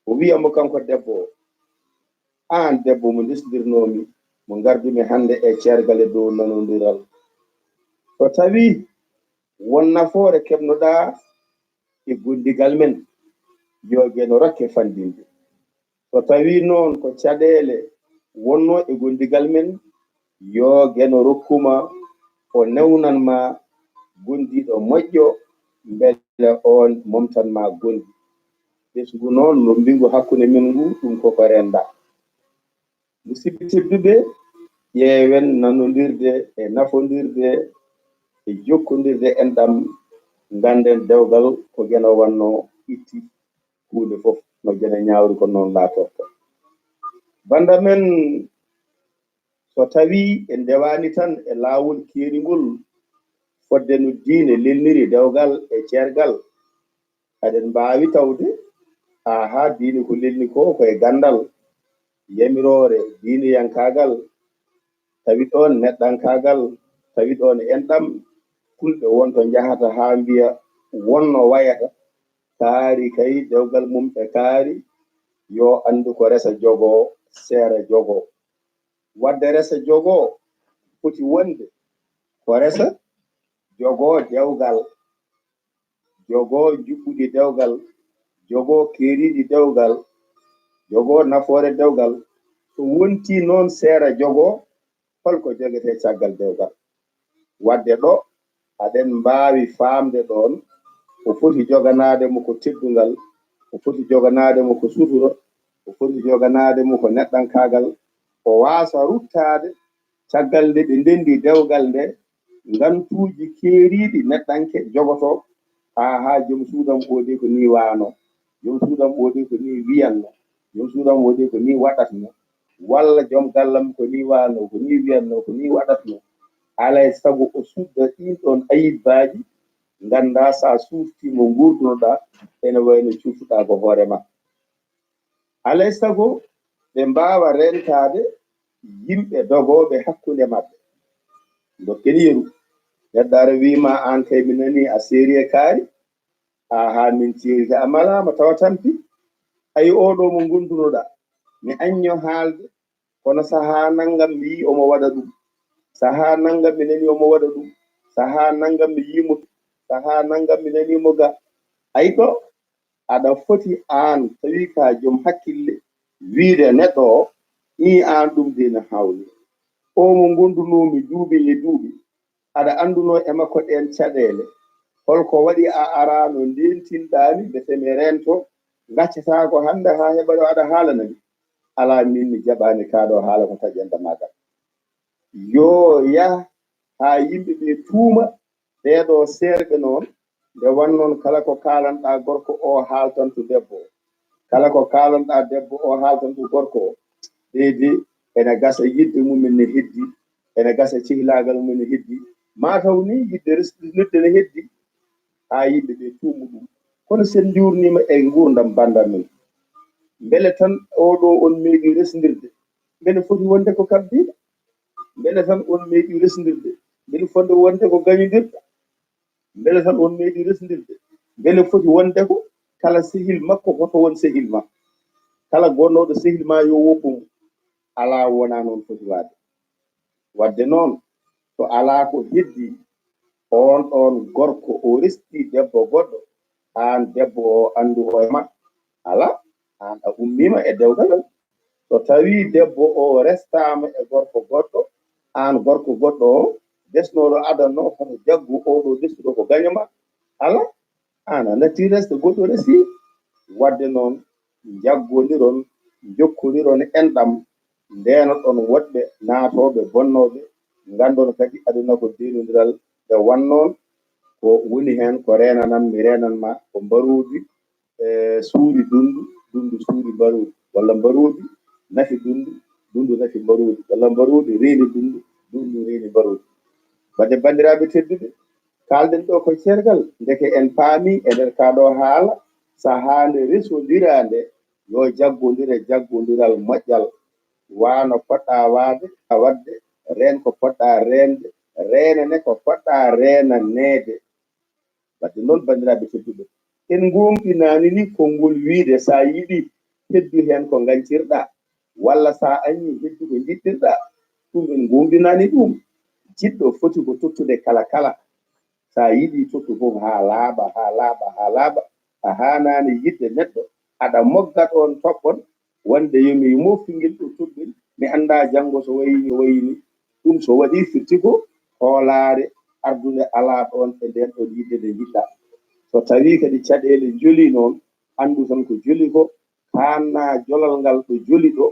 o wiyamo kanko debbo an debbo mo ndesdirnomi mo gardumi hande e cergal e dow nanodiral so tawi won nafoore keɓnoɗa e gondigal men yo geno rokke fandinde so tawi noon ko caɗele wonno e gondigal men yo geno rokkuma o newnanma gondiɗo moƴƴo beele on momtanma gondi ɓesgu noon no mbingu hakkude men ngu ɗum koko renda musidɓe tedduɓe ƴeewen nanodirde e nafodirde e jokkodirde enɗam ganden dewgal ko geno wanno itti hunde fof no gene ñawri ko noon laatorto banda men so tawi en ndewani tan e laawol keerigol fodde no diine lelniri dewgal e ceergal aɗen mbawi tawde ha diine ko lelni ko koye gandal yamirore diineyankagal tawi ɗon neɗɗankagal tawi ɗon enɗam fulɓe wonto jahata ha mbiya wonno wayata kaari kay dewgal mum e kaari yo andu ko resa jogo seera jogo wadde resa jogo foti wonde ko resa jogo dewgal jogo juɓɓudi dewgal jogo keeriɗi dewgal jogo nafoore dewgal so wonti noon seera jogo holko jogete caggal dewgal wadde ɗo aɗen mbawi famde ɗon o foti joganade mo ko teddungal o foti joganade mo ko suturo o foti joganade mo ko neɗɗankagal o wasa ruttade caggal nde ɓe ndendi dewgal nde gantuji keeriɗi neɗɗanke jogoto ha joom suudam ɓoodi ko ni wano joom suudam ɓoodi ko ni wiyanno joom suudam ɓoodi ko ni waɗatno walla joom gallam ko ni wano ko ni wiyanno ko ni waɗatno alay sago o sudda ɗin ɗon ayibbaji ganda sa suftimo gurdunoɗa ene wayno cuftuɗa ko hoorema alay sago ɓe mbawa rentade yimɓe dogoɓe hakkude maɓɓe dokken yeru neɗɗare wima an kay mi nani a série kaari ha min ceeri ka a malama tawa tampi ayi oɗo mo gondunoɗa mi anño haalde kono saha naggam mi yi omo waɗa ɗum saha naggam mi nani omo waɗa ɗum saha naggam mi yimo saha naggam mi nanimo ga ayi ɗo aɗa foti an tawi ka joom hakkille wiide neɗɗo o ni an ɗum dina hawli o mo gondunomi duuɓi e duuɓi aɗa anduno e makko ɗen caɗele holko waɗi a arano ndentinɗami ɓe temi rento gaccata ko hande ha heɓa ɗo aɗa haalanami ala min mi jaɓani kaɗo haala ko taƴenda magal yo yah ha yimɓe ɓe tuuma ɓeɗo serɓe noon nde wannoon kala ko kalanɗa gorko o haaltanto debbo kala ko kalanɗa debbo o haaltanto gorko o ɗeedi ene gasa yidde mumen ne heddi ene gasa cihlagal mumen ne heddi mataw ni yidde resnirde ne heddi ha yimɓe ɓe tuumu ɗum kono sen jurnima e gurdam bandam men beele tan oɗo on meeɗi resdirde beele foti wonde ko kabbiɗo beele tan on meeɗi resdirde beele foti wonde ko gañodirɗo beele tan on meeɗi resdirde beele foti wonde ko kala sehil makko hoto won sehil ma kala gonnoɗo sehil ma yo woppum ala wona noon foti waade wadde noon to ala ko heddi on ɗon gorko o resti debbo goɗɗo an debbo o andu o e ma ala an a ummima e dewgal so tawi debbo o restama e gorko goɗɗo an gorko goɗɗo o desnoɗo adanno hoto jaggu oɗo desuɗo ko gañoma ala an a natti resta goɗɗo resti wadde noon jaggodiron jokkodiron enɗam ndeno ɗon woɗɓe naatoɓe bonnoɓe gandon kadi aduna ko denodiral nde wannoon ko woni hen ko renanan mi renanma ko mbaruji suuri dundu dundu suuri mbaruɗi walla mbaruɗi nafi dundu dundu nafi mbaruɗi walla mbaruɗi reeni dundu dundu reeni mbaruɗi wadde bandiraɓe tedduɓe kalden ɗo ko cergal deke en paami e nder kaɗo haala sahande resodirande yo jaggodiral moƴƴal wano poɗɗa waade a wadde ren ko poɗɗa rende renane ko poɗɗa renanede wadde noon bandiraɓe tedduɓe en gonɗinani ni konngol wiide sa yiɗi heddu hen ko gancirɗa walla sa anni heddu ko jittirɗa ɗum en gombinani ɗum jiɗɗo foti ko tottude kala kala sa yiɗi tottu fof ha laaɓa ha laaɓa ha laaɓa a hanani yidde neɗɗo aɗa moggat on toɓɓon wonde yomi mofti ngel ɗo toɓɓel mi anda janngo so wayini wayini ɗum so waɗi firti ko hoolare ardude ala ɗon e nden ɗon yidde nde jiɗɗa so tawi kadi caɗele joli noon andu tan ko joli ko hanna jolal ngal ɗo joli ɗo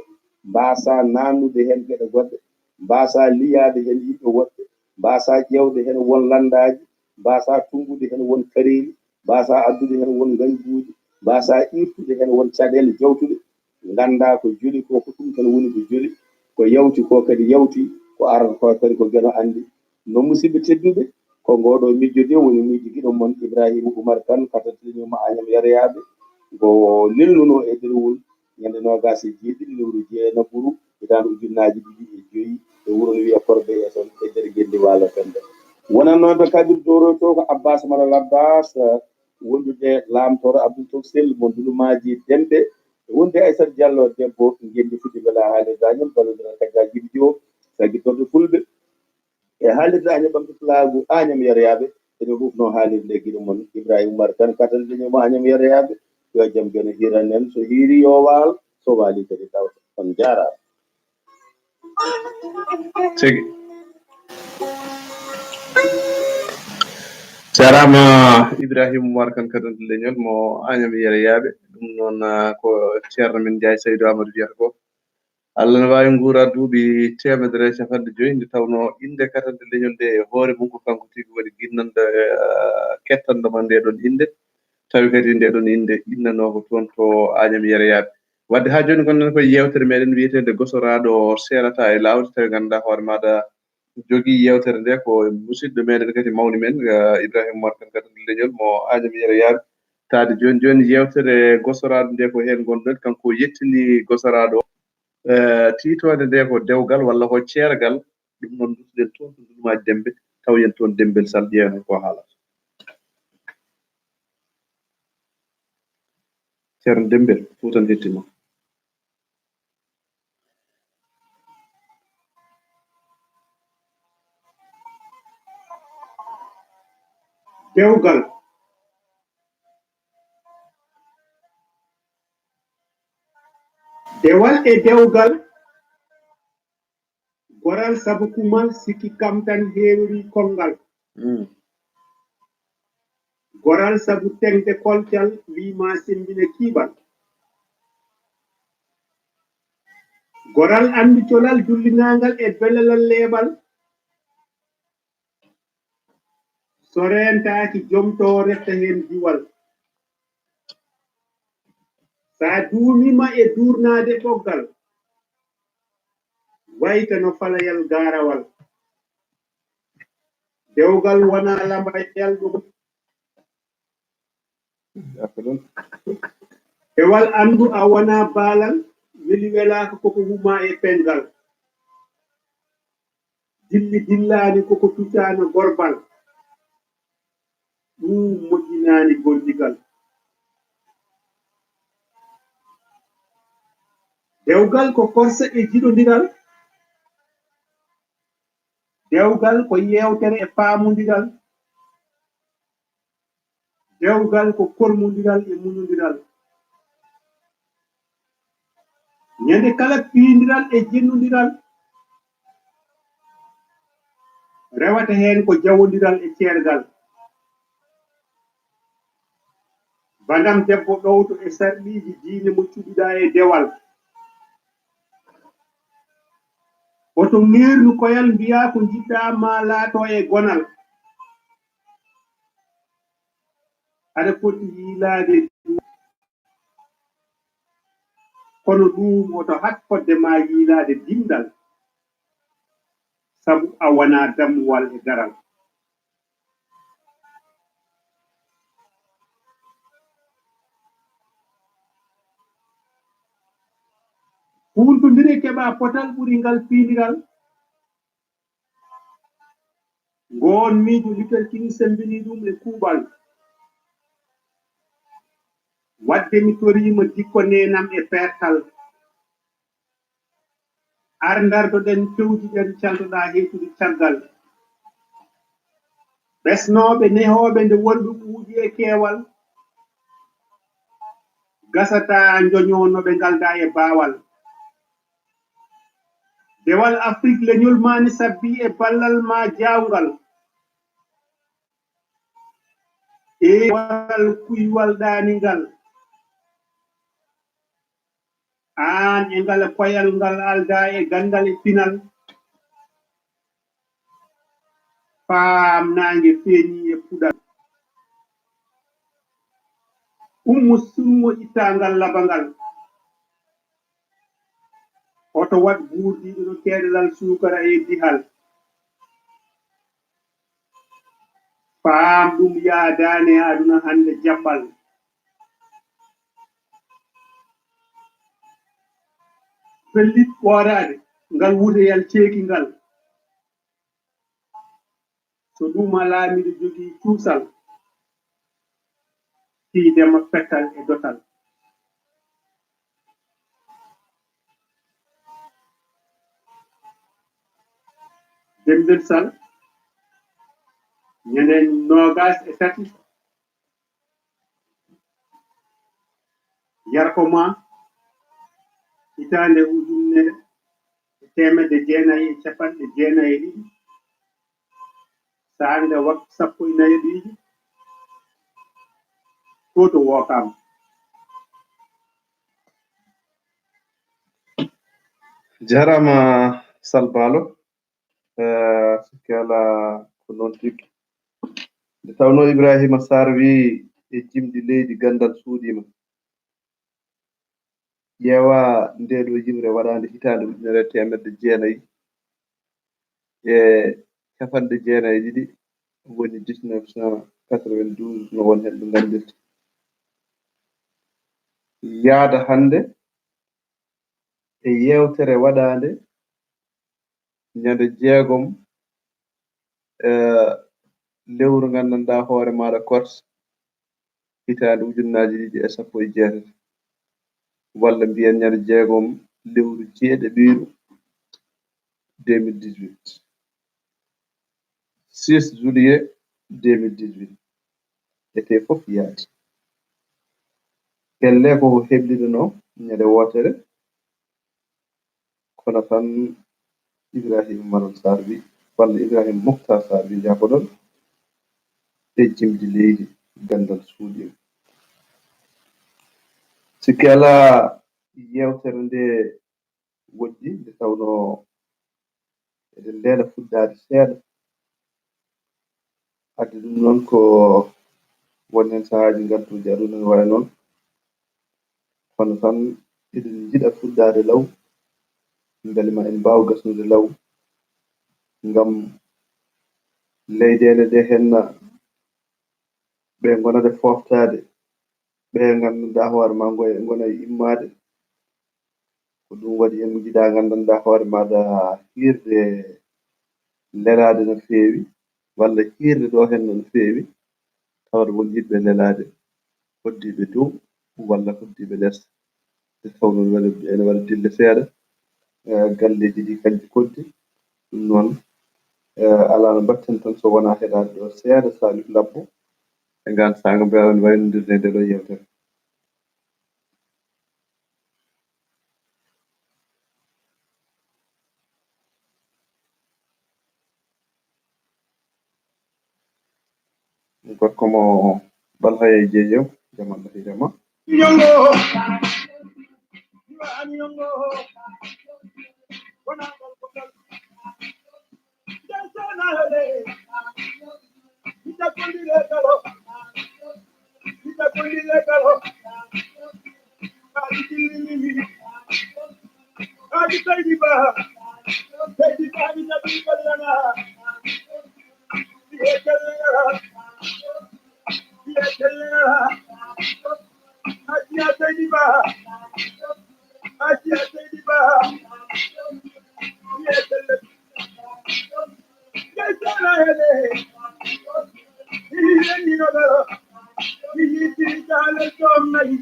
mbasa nanude hen geɗe goɗɗe mbasa liyade hen yimɓe woɗɓe mbasa ƴewde hen won landaji mbasa tungude hen won kareji mbasa addude hen won ganjuji mbasa irtude hen won caɗele jawtuɗe ganda ko joli ko ɗum tan woni ko joli ko yawti ko kadi yawti ko arata ko kadi ko gueno andi no musidɓe tedduɓe ko ngoɗo mijjode woni miijo giɗo moon Ibrahima Oumar Kane katatinoma Agname Yero-Yaɓe go lelnuno e ɗerwol ñande nogas e jeeɗiɗi lewru jeenaɓuru hitande ujunnaje ɗiɗi e joyyi e wuuro no wiya Korbe e toon e nder Gueldi Waalo Pende wonanoɓe kadir doro to ko Abbas Malal Abbas wondude lamtoro Abdou Tok Sel mo dulumaji demɓe wonde Aissata Diallo debbo gendi fuɗɗi bela haalirde Agname ballodiral kanja jiɓi o sagi torɗe fulɓe e haalirde Agname ɓamta plagu Agname Yero-Yaɓe eɗen hufno haalirde guiɗo moon Ibrahima Oumar Kane katandeñoma Agname Yero-Yaɓe yo jaam gene hiranen so hiiri yo waal so waali kadi tawta on jarama tigi jarama Ibrahima Oumar Kane kadante leñol mo Agname Yero-Yaɓe ɗum noon ko ceerno men Ndiaye Saydou Amadou wiyata ko Allah ne wawi guura duuɓi 150 nde tawno inde katante leñol nde e hoore mum ko kanko tigi waɗi guinnande kettandema nde ɗon inde tawi kadi nde ɗon inde innano ko toon to Agname Yero-Yaɓe wadde ha joni gonɗen koye yewtere meɗen wiyetede gosoraado seerataa e laawde tawi ganduɗa hoore maɗa jogui yewtere nde ko musidɗo meɗen kadi mawni men Ibrahima Oumar Kane kadante leñol mo Agname Yero-Yaɓe taade joni joni yewtere gosoraado nde ko hen gonɗen kanko yettini gosoraado titode nde ko dewgal walla ko ceergal ɗum noon duttoɗen toon to dulumaji dembe taw yen toon dembel sall ƴeewen ko haalata ceerno Dembel fuutan hettima dewgal dewal e dewgal goral sabu kumal sikki kam tan heewri kongal goral sabu tengde kolcal wima sembine kiibal goral andi colal dullinangal e belalal leeɓal so rentaki jomto retta hen diwal sa duumima e durnade ɓoggal wayta no falayal garawal dewgal wona lambayal ɗum dewal andu a wona baalal weli welaka koko huma e pengal dilli dillani koko tuccano gorbal ɗum moƴƴinani golligal dewgal ko korsa e jiɗodiral dewgal ko yewtere e paamodiral dewgal ko kormodiral e muñodiral ñande kala piindiral e jennodiral rewata hen ko jawodiral e ceergal badam debbo ɗowto e sarɗiji diine mo cuɗiɗa e dewal oto mirnu koyal mbiya ko jiɗɗa ma laato e gonal aɗa foti yiilade kono ɗum oto hat fodde ma yiilade dimdal sabu a wona dammuwal e daral huntodiri keɓa potal ɓuri ngal piiniral ngon miijo litel kini sembini ɗum e kuuɓal wadde mi torima dikko nenam e pertal ar dardoɗen fewjiɗen caltoɗa heytude caggal ɓesnoɓe nehoɓe nde wonɗu ɓuuɗi e keewal gasata joñonoɓe ngalda e baawal dewal Afrique leñol mani sabbi e ballal ma jawngal e waral kuywal ɗaningal an e ngal koyal ngal alda e gandal e pinal faam nangue feeñi e puɗal ummo summo ittangal labangal oto wat guurdiɗo no keɗalal sukara e dihal faam ɗum yaadane aduna hande jabbal fellit ɓorade ngal wuteyal ceeki ngal so ɗum alaamiɗo jogii cuusal fiidema pettal e dotal Demdel Sall ñanden nogas e tati yarkoma hitande ujunere e temedde jeenayi e capanɗe jeenayi e ɗiɗi sande waktu sappo e nayi ɗiɗi to wokama jarama Salbalo sikki ala ko noon tigui nde tawno Ibrahima Sarr wi e jimɗi leydi gandal suuɗima ƴeewa ndeɗo yimre waɗande hitande ujunere temedde jeenayi e capanɗe jeenayi e ɗiɗi woni 1992 no won hen ɗo gandirta yaada hande e yewtere waɗande ñande jeegom lewru gandanɗa hoore maɗa kors hitande ujunnaji ɗiɗi e sappo e jeetati walla mbiyen ñande jeegom lewru jeeɗiɗiru 2018 6 juillet 2018 ete fof yaadi elle ko heblidano ñande wotere kono tan Ibrahima Maral Sarr wi walla Ibrahima Moukhtar Sarr wi jafoɗon e jimdi leydi gandal suuɗima sikki ala yewtere nde woɗɗi nde tawno eɗen ndeena fuddade seeɗa adde ɗum noon ko won hen sahaji gantuji aduna ne wayi noon kono tan eɗen jiiɗa fuddade law beele ma en mbaw gasnude law ngam leyɗele ɗe henna ɓe gonade foftade ɓe gandanɗa hoore ma gona e immade ko ɗum waɗi en jiiɗa gandanɗa hoore maɗa hirde lelade no feewi walla hirde ɗo henna no feewi tawde won yidɓe lelade hoddiɓe dow walla hoddiɓe less nde tawno ene waɗa dille seeɗa galleji ɗi kanƴi koddi ɗum noon ala no mbatten tan so wona heɗade ɗo seeɗa Salif Labbo e ngan sanga mbawen waynodirde nde ɗo yewtere gorko mo balhaye jeejew jaam Allah hirema Nyongo nyongo wana ko jasana hale itakundile kalo Adi taydi ba ni nabi kallana ye kallana Ajiya taydi ba ye kallana jasana hale ni no daro ni ti dal somnai